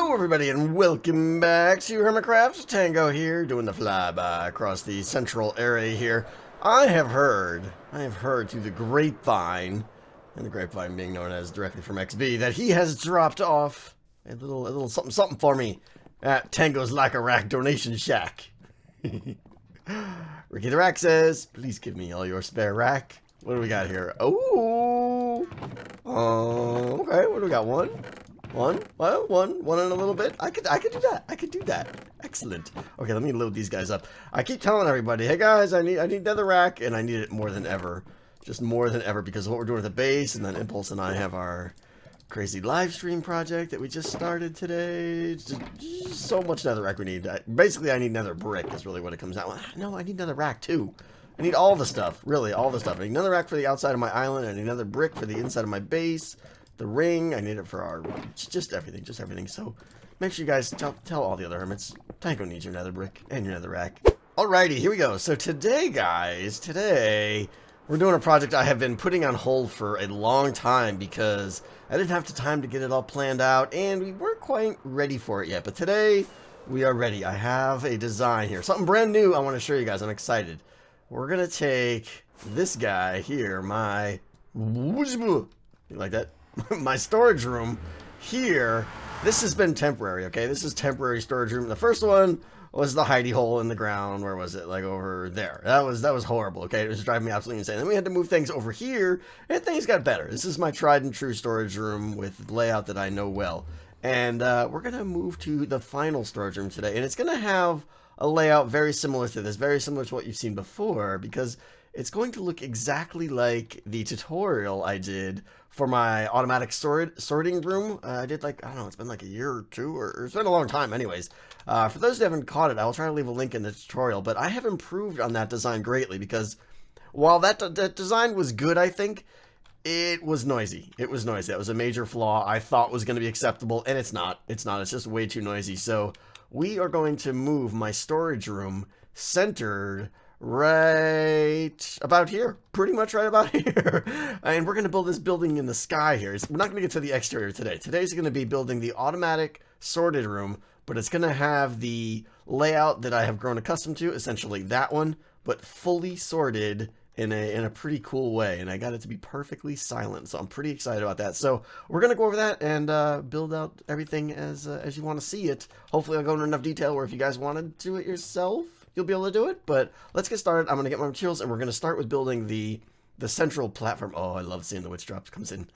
Hello everybody and welcome back to Hermitcraft. Tango here, doing the flyby across the central area here. I have heard through the grapevine, and the grapevine being known as directly from XB, that he has dropped off a little something for me at Tango's Like a Rack donation shack. Ricky the Rack says, please give me all your spare rack. What do we got here? Oh, okay, what do we got? One and a little bit. I could do that. Excellent. Okay, let me load these guys up. I keep telling everybody, hey guys, I need another rack, and I need it more than ever. Just more than ever because of what we're doing with the base, and then Impulse and I have our crazy live stream project that we just started today. Just so much nether rack we need. Basically, I need nether brick is really what it comes down. Well, no, I need another rack too. I need all the stuff, really, all the stuff. I need another rack for the outside of my island. I need another brick for the inside of my base. The ring, I need it for our, just everything. So make sure you guys tell all the other hermits, Tango needs your nether brick and your nether rack. Alrighty, here we go. So today, guys, we're doing a project I have been putting on hold for a long time because I didn't have the time to get it all planned out and we weren't quite ready for it yet. But today, we are ready. I have a design here, something brand new I want to show you guys. I'm excited. We're going to take this guy here, you like that? My storage room here. This has been temporary, okay? This is temporary storage room. The first one was the hidey hole in the ground. Where was it? Like over there. That was horrible, okay? It was driving me absolutely insane. Then we had to move things over here, and things got better. This is my tried and true storage room with layout that I know well. And we're going to move to the final storage room today, and it's going to have a layout very similar to this, very similar to what you've seen before, because it's going to look exactly like the tutorial I did for my automatic sorting room. I did like, I don't know, it's been like a year or two, or it's been a long time anyways. For those who haven't caught it, I'll try to leave a link in the tutorial, but I have improved on that design greatly because while that design was good, I think, it was noisy. It was noisy. That was a major flaw I thought was going to be acceptable, and it's not. It's not. It's just way too noisy. So we are going to move my storage room centered right about here, pretty much right about here. And we're going to build this building in the sky here. We're not going to get to the exterior today. Today's going to be building the automatic sorted room, but it's going to have the layout that I have grown accustomed to, essentially that one, but fully sorted in a pretty cool way. And I got it to be perfectly silent, so I'm pretty excited about that. So we're going to go over that and build out everything as you want to see it. Hopefully I'll go into enough detail where if you guys want to do it yourself, you'll be able to do it, but let's get started. I'm going to get my materials, and we're going to start with building the central platform. Oh, I love seeing the witch drops comes in.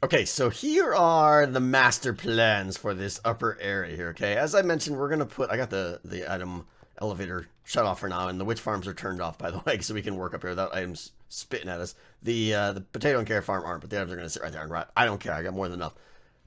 Okay, so here are the master plans for this upper area here, okay? As I mentioned, we're going to put, I got the item elevator shut off for now, and the witch farms are turned off, by the way, so we can work up here without items spitting at us. The potato and carrot farm aren't, but the items are going to sit right there and rot. I don't care. I got more than enough.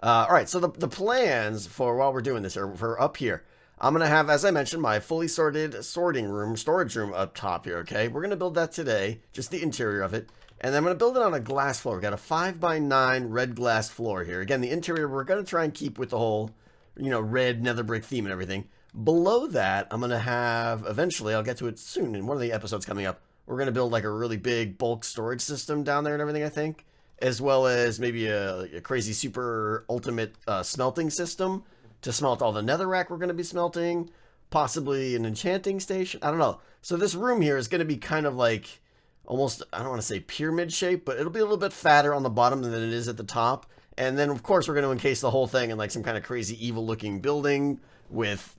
All right, so the plans for while we're doing this are for up here. I'm going to have, as I mentioned, my fully sorted storage room up top here, okay? We're going to build that today, just the interior of it. And then I'm going to build it on a glass floor. We've got a 5x9 red glass floor here. Again, the interior, we're going to try and keep with the whole, red nether brick theme and everything. Below that, I'm going to have, eventually, I'll get to it soon in one of the episodes coming up, we're going to build like a really big bulk storage system down there and everything, I think. As well as maybe a crazy super ultimate smelting system to smelt all the netherrack we're going to be smelting, possibly an enchanting station. I don't know. So this room here is going to be kind of like almost, I don't want to say pyramid shape, but it'll be a little bit fatter on the bottom than it is at the top. And then, of course, we're going to encase the whole thing in like some kind of crazy evil looking building with,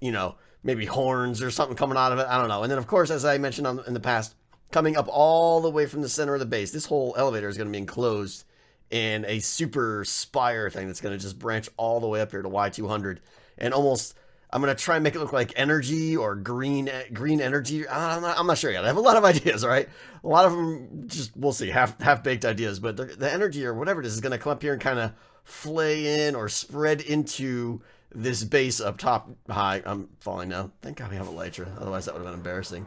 maybe horns or something coming out of it. I don't know. And then, of course, as I mentioned in the past, coming up all the way from the center of the base, this whole elevator is going to be enclosed in a super spire thing that's going to just branch all the way up here to Y200. And almost, I'm going to try and make it look like energy or green energy. I'm not sure yet. I have a lot of ideas, all right? A lot of them, just, we'll see, half-baked ideas. But the energy or whatever it is going to come up here and kind of flay in or spread into this base up top. Hi, I'm falling now. Thank God we have a Elytra. Otherwise, that would have been embarrassing.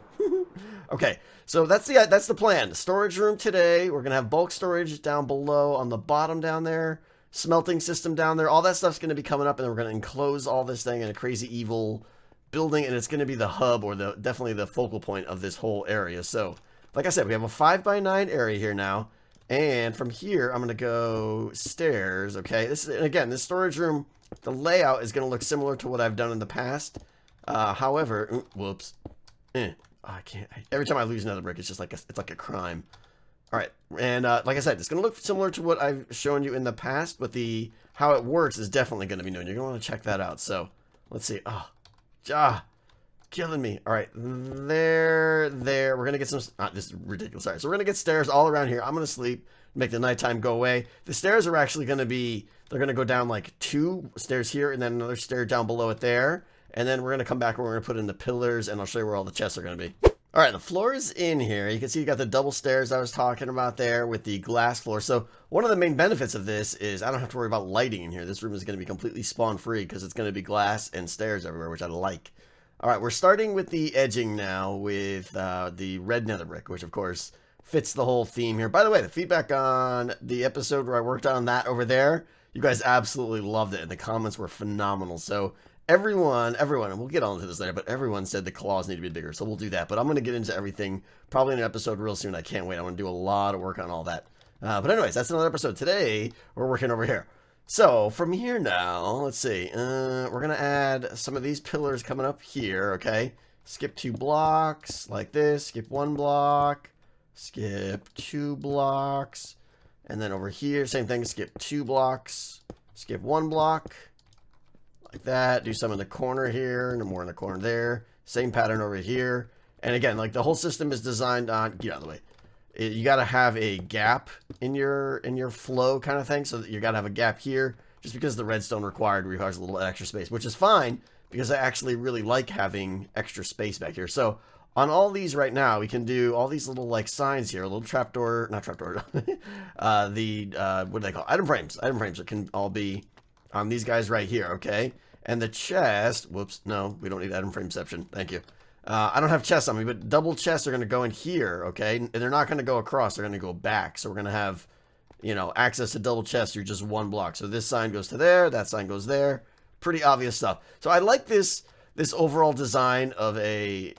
Okay, so that's the plan. Storage room today. We're going to have bulk storage down below on the bottom down there. Smelting system down there. All that stuff's going to be coming up, and then we're going to enclose all this thing in a crazy evil building, and it's going to be the hub or definitely the focal point of this whole area. So, like I said, we have a 5x9 area here now. And from here, I'm going to go stairs, okay? This is, again, this storage room the layout is going to look similar to what I've done in the past. However, whoops. I can't. Every time I lose another brick, it's just like it's like a crime. All right, and like I said, it's going to look similar to what I've shown you in the past, but how it works is definitely going to be new. You're going to want to check that out. So let's see. Killing me. All right, there. We're going to get some. This is ridiculous. Sorry. So we're going to get stairs all around here. I'm going to sleep, make the nighttime go away. The stairs are actually going to be. They're going to go down like 2 stairs here, and then another stair down below it there. And then we're going to come back and we're going to put in the pillars, and I'll show you where all the chests are going to be. All right, the floor is in here. You can see you got the double stairs I was talking about there with the glass floor. So one of the main benefits of this is I don't have to worry about lighting in here. This room is going to be completely spawn free because it's going to be glass and stairs everywhere, which I like. All right, we're starting with the edging now with the red nether brick, which of course fits the whole theme here. By the way, the feedback on the episode where I worked on that over there, you guys absolutely loved it, and the comments were phenomenal. So everyone, and we'll get on to this later, but everyone said the claws need to be bigger, so we'll do that. But I'm going to get into everything probably in an episode real soon. I can't wait. I'm going to do a lot of work on all that. But anyways, that's another episode. Today, we're working over here. So from here now, let's see. We're going to add some of these pillars coming up here, okay? Skip 2 blocks like this. Skip 1 block. Skip 2 blocks. And then over here, same thing. Skip 2 blocks. Skip 1 block. Like that. Do some in the corner here, and more in the corner there. Same pattern over here. And again, like the whole system is designed on, get out of the way. You got to have a gap in your flow kind of thing, so that you got to have a gap here, just because the redstone requires a little extra space, which is fine because I actually really like having extra space back here. So on all these right now, we can do all these little like signs here, a little trapdoor, not trapdoor, what do they call it? Item frames that can all be on these guys right here, okay? And the chest, whoops, no, we don't need item frameception, thank you. I don't have chests on me, but double chests are going to go in here, okay? And they're not going to go across, they're going to go back. So we're going to have, you know, access to double chests through just 1 block. So this sign goes to there, that sign goes there. Pretty obvious stuff. So I like this overall design of a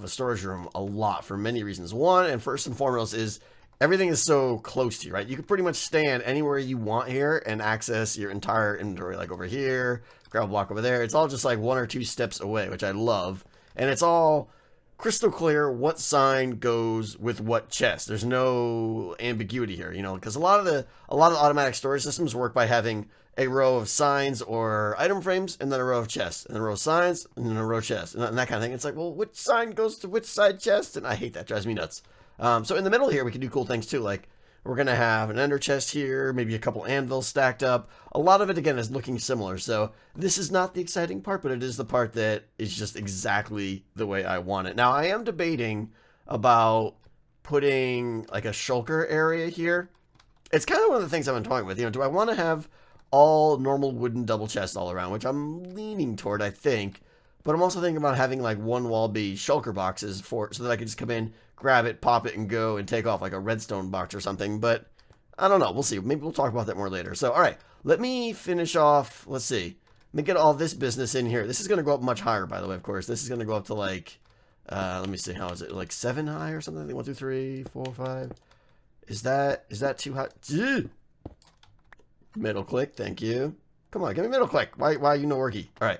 storage room a lot for many reasons. One, and first and foremost, is everything is so close to you, right? You can pretty much stand anywhere you want here and access your entire inventory, like over here, gravel block over there. It's all just like 1 or 2 steps away, which I love. And it's all crystal clear what sign goes with what chest. There's no ambiguity here, you know, because a lot of the automatic storage systems work by having a row of signs or item frames, and then a row of chests, and then a row of signs, and then a row of chests, and that kind of thing. It's like, well, which sign goes to which side chest? And I hate that. Drives me nuts. So in the middle here, we can do cool things too, like we're going to have an ender chest here, maybe a couple anvils stacked up. A lot of it, again, is looking similar. So this is not the exciting part, but it is the part that is just exactly the way I want it. Now, I am debating about putting like a shulker area here. It's kind of one of the things I've been toying with. You know, do I want to have all normal wooden double chests all around, which I'm leaning toward, I think. But I'm also thinking about having like one wall be shulker boxes so that I can just come in, grab it, pop it, and go and take off like a redstone box or something. But I don't know. We'll see. Maybe we'll talk about that more later. So, all right. Let me finish off. Let's see. Let me get all this business in here. This is going to go up much higher, by the way, of course. This is going to go up to like, let me see. How is it? Like 7 high or something? 1, 2, 3, 4, 5. Is that too high? Middle click. Thank you. Come on. Give me middle click. Why you no worky? All right.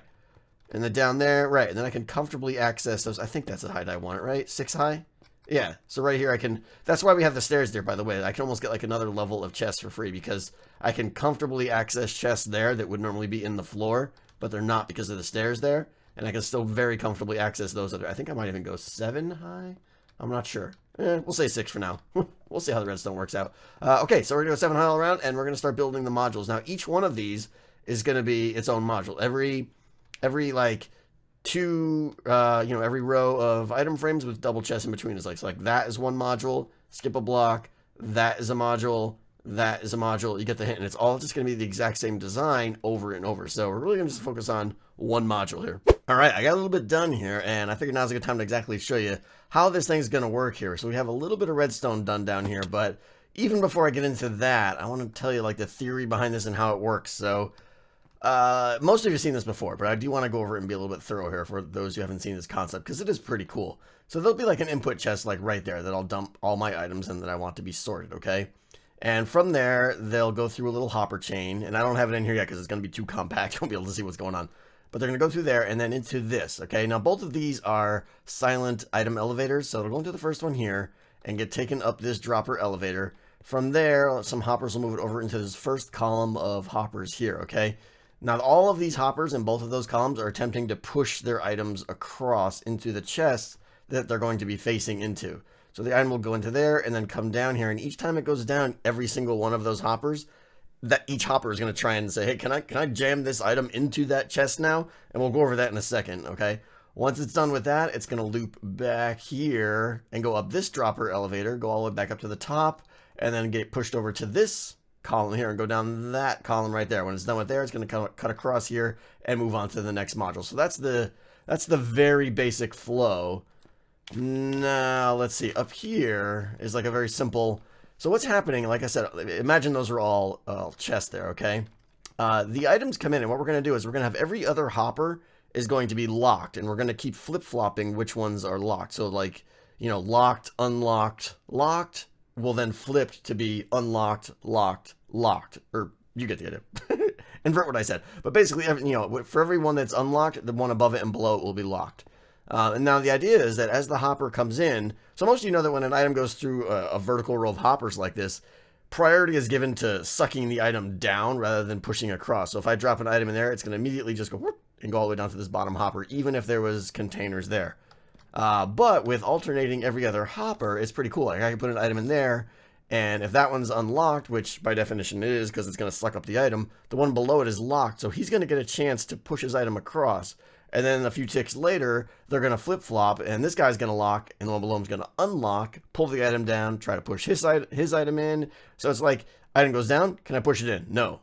And then down there, right, and then I can comfortably access those. I think that's the height I want it, right? 6 high? Yeah, so right here I can, that's why we have the stairs there, by the way. I can almost get like another level of chests for free because I can comfortably access chests there that would normally be in the floor, but they're not because of the stairs there. And I can still very comfortably access those other, I think I might even go 7 high? I'm not sure. We'll say 6 for now. We'll see how the redstone works out. Okay, so we're going to go 7 high all around, and we're going to start building the modules. Now, each one of these is going to be its own module. Every like 2, every row of item frames with double chests in between is like, so like that is one module, skip a block, that is a module, that is a module. You get the hint, and it's all just going to be the exact same design over and over. So we're really going to just focus on one module here. All right, I got a little bit done here, and I figured now's a good time to exactly show you how this thing's going to work here. So we have a little bit of redstone done down here, but even before I get into that, I want to tell you like the theory behind this and how it works. So most of you have seen this before, but I do want to go over it and be a little bit thorough here for those who haven't seen this concept, because it is pretty cool. So there'll be like an input chest like right there that I'll dump all my items in that I want to be sorted, okay? And from there, they'll go through a little hopper chain. And I don't have it in here yet because it's going to be too compact. You won't be able to see what's going on. But they're going to go through there and then into this, okay? Now, both of these are silent item elevators. So it'll go into the first one here and get taken up this dropper elevator. From there, some hoppers will move it over into this first column of hoppers here, okay? Now, all of these hoppers in both of those columns are attempting to push their items across into the chests that they're going to be facing into. So the item will go into there and then come down here. And each time it goes down, every single one of those hoppers, that each hopper is going to try and say, hey, can I jam this item into that chest now? And we'll go over that in a second, okay? Once it's done with that, it's going to loop back here and go up this dropper elevator, go all the way back up to the top, and then get pushed over to this column here and go down that column right there. When it's done with there, it's going to cut across here and move on to the next module. So that's the very basic flow. Now, let's see. Up here is like a very simple... So what's happening, like I said, imagine those are all chests there, okay? The items come in, and what we're going to do is we're going to have every other hopper is going to be locked, and we're going to keep flip-flopping which ones are locked. So, like, you know, locked, unlocked, locked will then flip to be unlocked, locked, locked. Or, you get the idea. Invert what I said. But basically, you know, for every one that's unlocked, the one above it and below it will be locked. And now the idea is that as the hopper comes in, so most of you know that when an item goes through a vertical row of hoppers like this, priority is given to sucking the item down rather than pushing across. So if I drop an item in there, it's going to immediately just go whoop, and go all the way down to this bottom hopper, even if there was containers there. But with alternating every other hopper, it's pretty cool. Like I can put an item in there, and if that one's unlocked, which by definition it is because it's going to suck up the item, the one below it is locked. So he's going to get a chance to push his item across. And then a few ticks later, they're going to flip-flop, and this guy's going to lock, and the one below him is going to unlock, pull the item down, try to push his item in. So it's like, item goes down, can I push it in? No.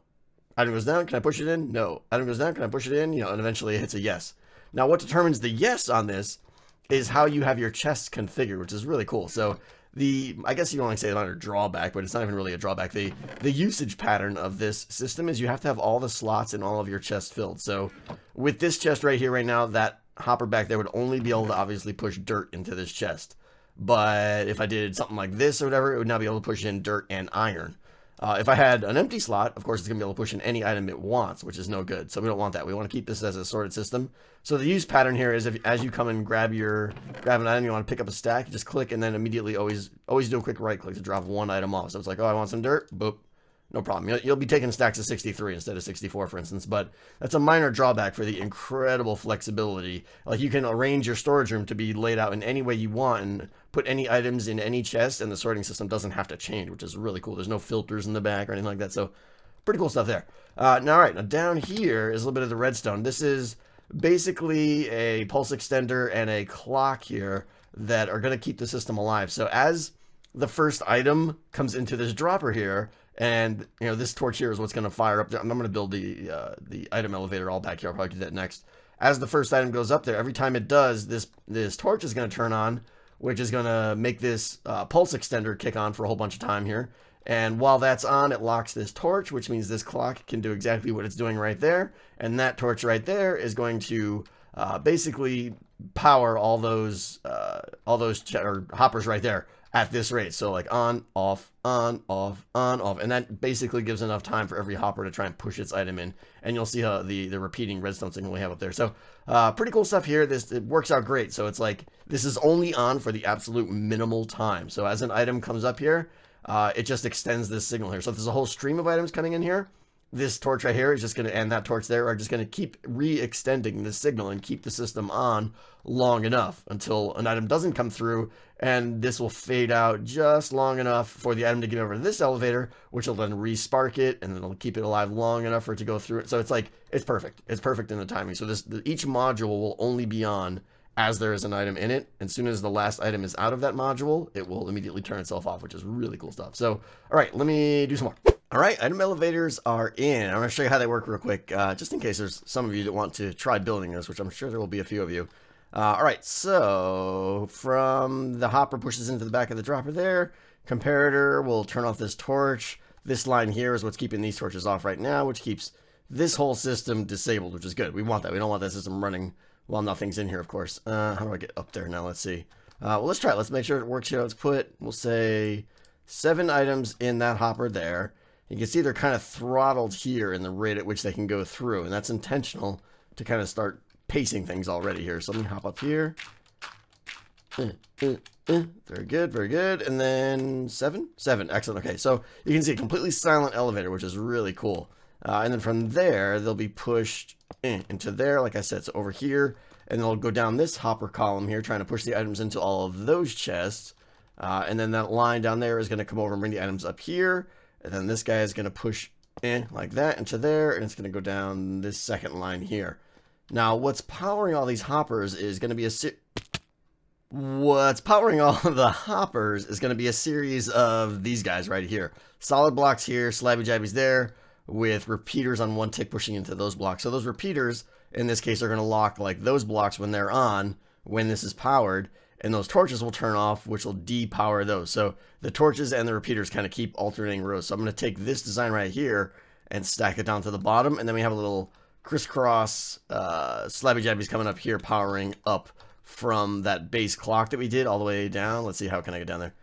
Item goes down, can I push it in? No. Item goes down, can I push it in? You know, and eventually it hits a yes. Now, what determines the yes on this is how you have your chests configured, which is really cool. So I guess you don't want to say it's not a drawback, but it's not even really a drawback. The usage pattern of this system is you have to have all the slots in all of your chests filled. So with this chest right here right now, that hopper back there would only be able to obviously push dirt into this chest. But if I did something like this or whatever, it would now be able to push in dirt and iron. If I had an empty slot, of course, it's going to be able to push in any item it wants, which is no good. So we don't want that. We want to keep this as a sorted system. So the use pattern here is as you come and grab an item, you want to pick up a stack, you just click and then immediately always do a quick right click to drop one item off. So it's like, oh, I want some dirt. Boop. No problem. You'll be taking stacks of 63 instead of 64, for instance, but that's a minor drawback for the incredible flexibility. Like, you can arrange your storage room to be laid out in any way you want and put any items in any chest, and the sorting system doesn't have to change, which is really cool. There's no filters in the back or anything like that, so pretty cool stuff there. Now, all right, now down here is a little bit of the redstone. This is basically a pulse extender and a clock here that are going to keep the system alive. So as the first item comes into this dropper here, and, you know, this torch here is what's going to fire up. I'm going to build the item elevator all back here. I'll probably do that next. As the first item goes up there, every time it does, this torch is going to turn on, which is going to make this pulse extender kick on for a whole bunch of time here. And while that's on, it locks this torch, which means this clock can do exactly what it's doing right there. And that torch right there is going to basically power all those hoppers right there at this rate. So like on, off, on, off, on, off. And that basically gives enough time for every hopper to try and push its item in. And you'll see how the repeating redstone signal we have up there. So pretty cool stuff here. It works out great. So it's like, this is only on for the absolute minimal time. So as an item comes up here, it just extends this signal here. So if there's a whole stream of items coming in here, this torch right here is just going to, and that torch there are just going to keep re-extending the signal and keep the system on long enough until an item doesn't come through, and this will fade out just long enough for the item to get over to this elevator, which will then re-spark it, and then it'll keep it alive long enough for it to go through it. So it's like, it's perfect. It's perfect in the timing. So each module will only be on as there is an item in it. And as soon as the last item is out of that module, it will immediately turn itself off, which is really cool stuff. So, all right, let me do some more. All right, item elevators are in. I'm going to show you how they work real quick, just in case there's some of you that want to try building this, which I'm sure there will be a few of you. All right, so from the hopper pushes into the back of the dropper there, comparator will turn off this torch. This line here is what's keeping these torches off right now, which keeps this whole system disabled, which is good. We want that. We don't want that system running while nothing's in here, of course. How do I get up there now? Let's see. Well, let's try it. Let's make sure it works here. We'll say 7 items in that hopper there. You can see they're kind of throttled here in the rate at which they can go through, and that's intentional to kind of start pacing things already here. So let me hop up here. Very good, very good. And then 7? 7, excellent. Okay, so you can see a completely silent elevator, which is really cool. And then from there, they'll be pushed into there, like I said, so over here. And they'll go down this hopper column here, trying to push the items into all of those chests. And then that line down there is going to come over and bring the items up here. And then this guy is going to push like that into there, and it's going to go down this second line here. Now, what's powering all these hoppers is going to be a series of these guys right here. Solid blocks here, slabby jabbies there, with repeaters on one tick pushing into those blocks. So those repeaters, in this case, are going to lock like those blocks when they're on, when this is powered. And those torches will turn off, which will depower those. So the torches and the repeaters kind of keep alternating rows. So I'm going to take this design right here and stack it down to the bottom. And then we have a little crisscross slabby jabbies coming up here, powering up from that base clock that we did all the way down. Let's see, how can I get down there?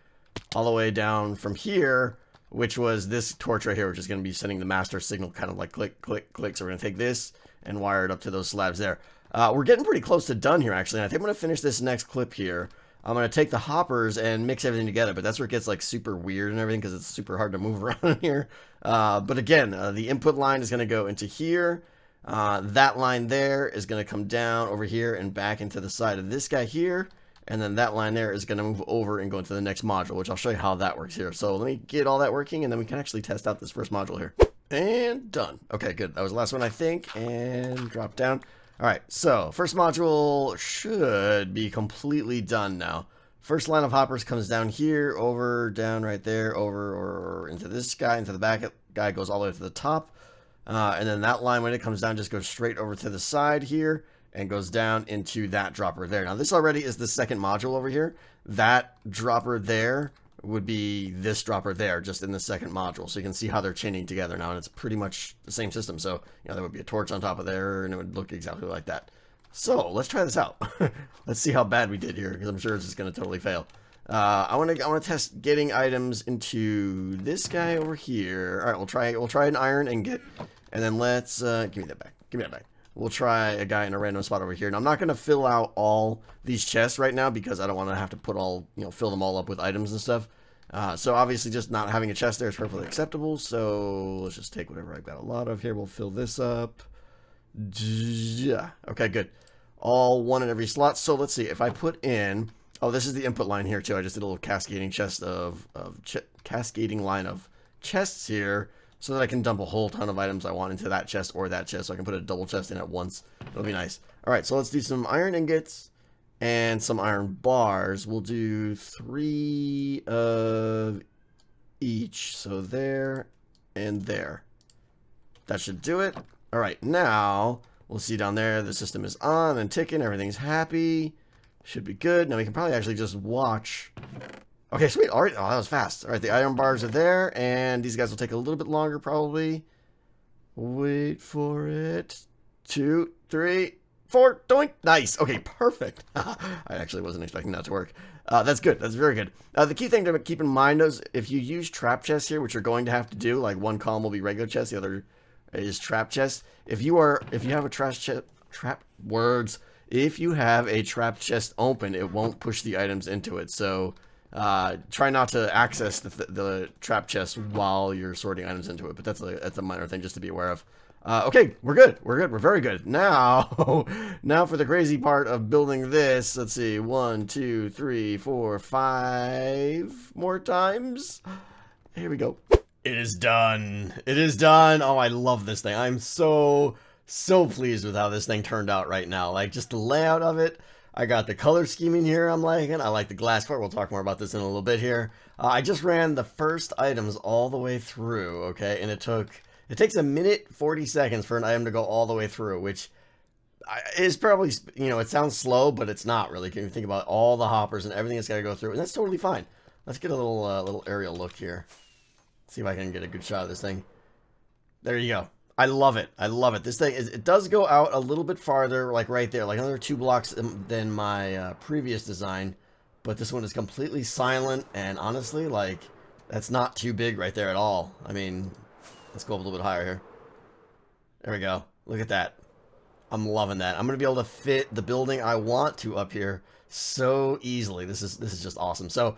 All the way down from here, which was this torch right here, which is going to be sending the master signal kind of like click, click, click. So we're going to take this and wire it up to those slabs there. We're getting pretty close to done here, actually. And I think I'm going to finish this next clip here. I'm going to take the hoppers and mix everything together, but that's where it gets like super weird and everything because it's super hard to move around in here. But again, the input line is going to go into here. That line there is going to come down over here and back into the side of this guy here. And then that line there is going to move over and go into the next module, which I'll show you how that works here. So let me get all that working, and then we can actually test out this first module here. And done. Okay, good. That was the last one, I think. And drop down. All right, so first module should be completely done now. First line of hoppers comes down here, over, down, right there, over, or into this guy, into the back guy, goes all the way to the top. And then that line, when it comes down, just goes straight over to the side here and goes down into that dropper there. Now, this already is the second module over here. That dropper there would be this dropper there, just in the second module. So you can see how they're chaining together now, and it's pretty much the same system. So, you know, there would be a torch on top of there, and it would look exactly like that. So, let's try this out. Let's see how bad we did here, because I'm sure it's just going to totally fail. I want to test getting items into this guy over here. All right, we'll try an iron ingot, and then let's give me that back. Give me that back. We'll try a guy in a random spot over here. Now, I'm not going to fill out all these chests right now because I don't want to have to put fill them all up with items and stuff. So obviously just not having a chest there is perfectly acceptable. So let's just take whatever I've got a lot of here. We'll fill this up. Yeah. Okay, good. All one in every slot. So let's see if I put in, oh, this is the input line here too. I just did a little cascading cascading line of chests here, so that I can dump a whole ton of items I want into that chest or that chest, so I can put a double chest in at once. It'll be nice. All right, so let's do some iron ingots and some iron bars. We'll do 3 of each. So there and there. That should do it. All right, now we'll see down there the system is on and ticking. Everything's happy. Should be good. Now we can probably actually just watch. Okay, sweet. All right. Oh, that was fast. All right, the iron bars are there, and these guys will take a little bit longer probably. Wait for it. 2, 3, 4. Doink. Nice. Okay, perfect. I actually wasn't expecting that to work. That's good. That's very good. The key thing to keep in mind is if you use trap chests here, which you're going to have to do, like one column will be regular chest, the other is trap chest. If you have a if you have a trap chest open, it won't push the items into it. So try not to access the trap chest while you're sorting items into it, but that's a minor thing just to be aware of. Okay, we're good. We're very good. Now, now for the crazy part of building this. Let's see, 1, 2, 3, 4, 5 more times. Here we go. It is done. It is done. Oh, I love this thing. I'm so pleased with how this thing turned out right now. Like, just the layout of it. I got the color scheming here I'm liking. I like the glass part. We'll talk more about this in a little bit here. I just ran the first items all the way through, okay? And it takes 1:40 seconds for an item to go all the way through, which is probably, it sounds slow, but it's not really. Can you think about all the hoppers and everything that's got to go through? And that's totally fine. Let's get a little aerial look here. See if I can get a good shot of this thing. There you go. I love it. I love it. This thing it does go out a little bit farther, like right there, like another 2 blocks than my previous design. But this one is completely silent, and honestly, like, That's not too big right there at all. I mean, let's go up a little bit higher here. There we go. Look at that. I'm loving that. I'm going to be able to fit the building I want to up here so easily. This is just awesome. So,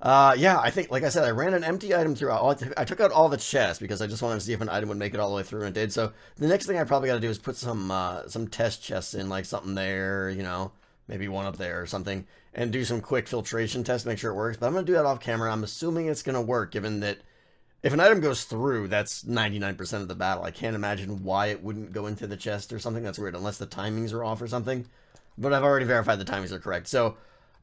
yeah, I think, like I said, I ran an empty item through. I took out all the chests because I just wanted to see if an item would make it all the way through, and it did. So the next thing I probably got to do is put some test chests in, like something there, you know, maybe one up there or something, and do some quick filtration tests to make sure it works. But I'm going to do that off camera. I'm assuming it's going to work, given that if an item goes through, that's 99% of the battle. I can't imagine why it wouldn't go into the chest or something. That's weird, unless the timings are off or something. But I've already verified the timings are correct. So,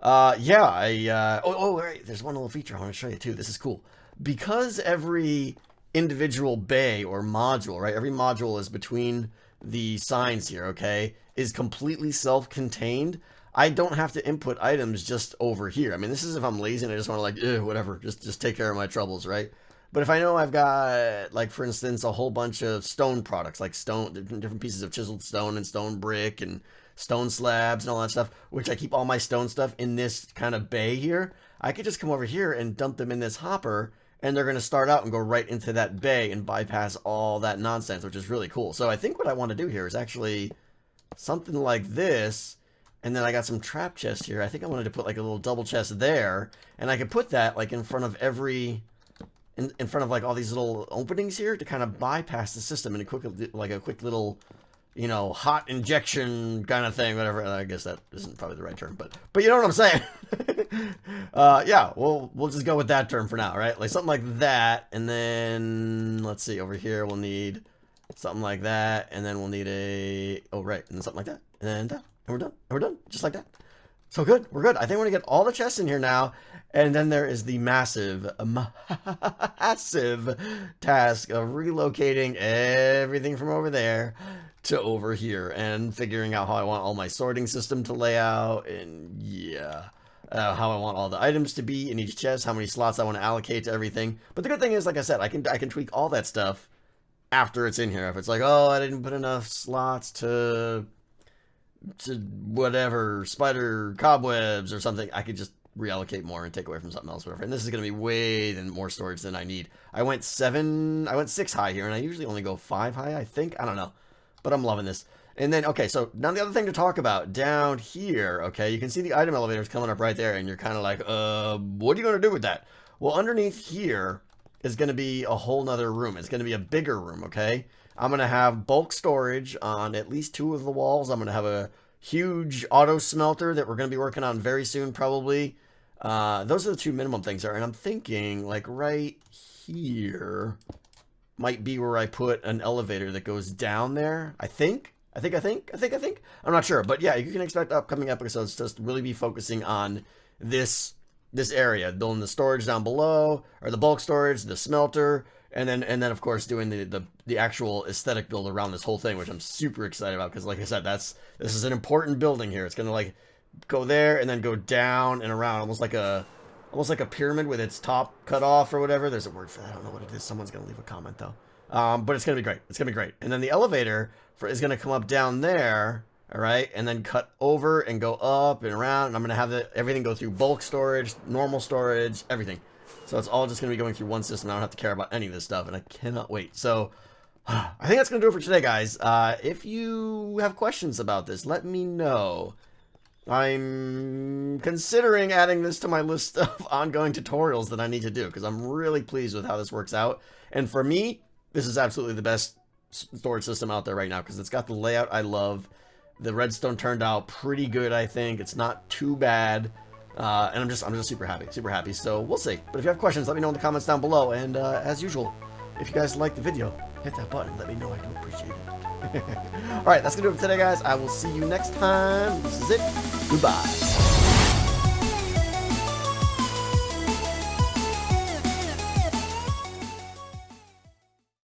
yeah, wait, there's one little feature I want to show you too. This is cool. Because every individual bay or module, right, every module is between the signs here, okay, is completely self-contained. I don't have to input items just over here. I mean, this is if I'm lazy and I just want to, like, whatever, just take care of my troubles, right? But if I know I've got, like, for instance, a whole bunch of stone products, like stone, different pieces of chiseled stone and stone brick and stone slabs and all that stuff, which I keep all my stone stuff in this kind of bay here, I could just come over here and dump them in this hopper, and they're going to start out and go right into that bay and bypass all that nonsense, which is really cool. So I think what I want to do here is actually something like this, and then I got some trap chests here. I think I wanted to put, like, a little double chest there, and I could put that, like, in front of every... In front of, like, all these little openings here to kind of bypass the system in a quick little, you know, hot injection kind of thing, whatever. I guess that isn't probably the right term, but you know what I'm saying. Yeah, we'll just go with that term for now, right? Like something like that, and then let's see, over here we'll need something like that, and then we'll need and then something like that, and we're done, just like that. So good, we're good. I think we're gonna get all the chests in here now, and then there is the massive task of relocating everything from over there to over here and figuring out how I want all my sorting system to lay out, and yeah, how I want all the items to be in each chest, how many slots I want to allocate to everything. But the good thing is, like I said, I can tweak all that stuff after it's in here. If it's like, oh, I didn't put enough slots to whatever, spider cobwebs or something, I could just reallocate more and take away from something else, whatever. And this is going to be way more storage than I need. I went 6 high here, and I usually only go 5 high, I think. I don't know. But I'm loving this. And then, okay, so now the other thing to talk about down here, okay, you can see the item elevators coming up right there, and you're kind of like, what are you going to do with that? Well, underneath here is going to be a whole nother room. It's going to be a bigger room, okay? I'm going to have bulk storage on at least 2 of the walls. I'm going to have a huge auto smelter that we're going to be working on very soon, probably. Those are the 2 minimum things there. And I'm thinking, like, right here might be where I put an elevator that goes down there. I think. I'm not sure. But yeah, you can expect upcoming episodes to really be focusing on this area, building the storage down below, or the bulk storage, the smelter, and then of course doing the actual aesthetic build around this whole thing, which I'm super excited about, because like I said, this is an important building here. It's gonna like go there and then go down and around, almost like a pyramid with its top cut off or whatever. There's a word for that. I don't know what it is. Someone's gonna leave a comment though. But it's gonna be great. It's gonna be great. And then the elevator is gonna come up down there. All right, and then cut over and go up and around, and I'm gonna have everything go through bulk storage, normal storage, everything. So it's all just gonna be going through one system. I don't have to care about any of this stuff, and I cannot wait. So I think that's gonna do it for today, guys. If you have questions about this, let me know. I'm considering adding this to my list of ongoing tutorials that I need to do, because I'm really pleased with how this works out. And for me, this is absolutely the best storage system out there right now, because it's got the layout I love. The redstone turned out pretty good, I think. It's not too bad. And I'm just super happy. So we'll see. But if you have questions, let me know in the comments down below. And as usual, if you guys liked the video, hit that button. Let me know. I do appreciate it. All right, that's going to do it for today, guys. I will see you next time. This is it. Goodbye.